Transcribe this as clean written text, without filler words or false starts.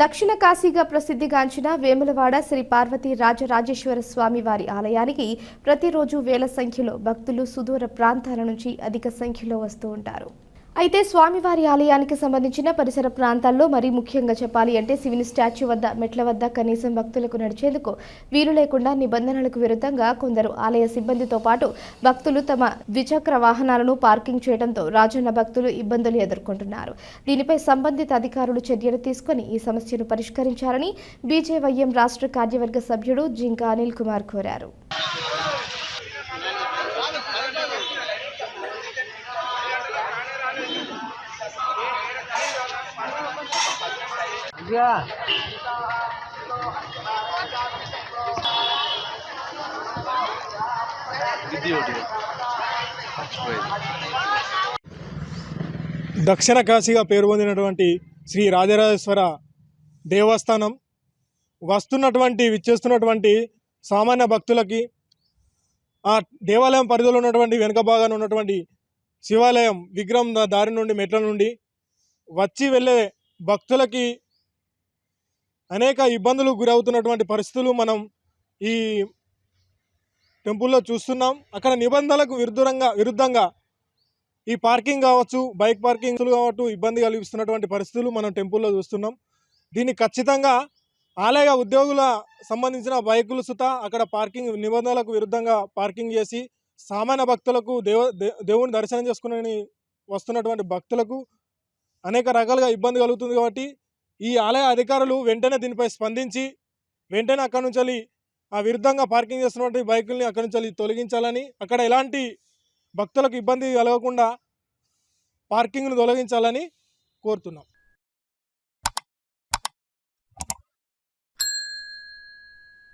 దక్షిణ కాశీగా ప్రసిద్ధిగాంచిన వేములవాడ శ్రీ పార్వతీ రాజరాజేశ్వర స్వామి వారి ఆలయానికి ప్రతిరోజు వేల సంఖ్యలో భక్తులు సుదూర ప్రాంతాల నుంచి అధిక సంఖ్యలో వస్తూ ఉంటారు. అయితే స్వామివారి ఆలయానికి సంబంధించిన పరిసర ప్రాంతాల్లో మరీ ముఖ్యంగా చెప్పాలి అంటే శివుని స్టాచ్యూ వద్ద మెట్ల వద్ద కనీసం భక్తులకు నడిచేందుకు వీలు లేకుండా నిబంధనలకు విరుద్ధంగా కొందరు ఆలయ సిబ్బందితో పాటు భక్తులు తమ ద్విచక్ర వాహనాలను పార్కింగ్ చేయడంతో రాజన్న భక్తులు ఇబ్బందులు ఎదుర్కొంటున్నారు. దీనిపై సంబంధిత అధికారులు చర్యలు తీసుకుని ఈ సమస్యను పరిష్కరించాలని బీజేవైఎం రాష్ట్ర కార్యవర్గ సభ్యుడు జింకా అనిల్ కుమార్ కోరారు. దక్షిణ కాశీగా పేరు పొందినటువంటి శ్రీ రాజరాజేశ్వర దేవస్థానం విచ్చేస్తున్నటువంటి సామాన్య భక్తులకి ఆ దేవాలయం పరిధిలో ఉన్నటువంటి వెనుక భాగాన ఉన్నటువంటి శివాలయం విగ్రహం దారి నుండి మెట్ల నుండి వచ్చి వెళ్ళే భక్తులకి అనేక ఇబ్బందులు గురవుతున్నటువంటి పరిస్థితులు మనం ఈ టెంపుల్లో చూస్తున్నాం. అక్కడ నిబంధనలకు విరుద్ధంగా ఈ పార్కింగ్ కావచ్చు, బైక్ పార్కింగ్లు కావచ్చు ఇబ్బంది కలిగిస్తున్నటువంటి పరిస్థితులు మనం టెంపుల్లో చూస్తున్నాం. దీన్ని ఖచ్చితంగా ఆలయ ఉద్యోగుల సంబంధించిన బైకులు సుతా అక్కడ పార్కింగ్ నిబంధనలకు విరుద్ధంగా పార్కింగ్ చేసి సామాన్య భక్తులకు దేవుని దర్శనం చేసుకుని వస్తున్నటువంటి భక్తులకు అనేక రకాలుగా ఇబ్బంది కలుగుతుంది. కాబట్టి ఈ ఆలయ అధికారులు వెంటనే దీనిపై స్పందించి వెంటనే అక్కడి నుంచి ఆ విరుద్ధంగా పార్కింగ్ చేస్తున్నటువంటి బైకుల్ని అక్కడి నుంచి తొలగించాలని, అక్కడ ఎలాంటి భక్తులకు ఇబ్బంది కలగకుండా పార్కింగ్ను తొలగించాలని కోరుతున్నాం.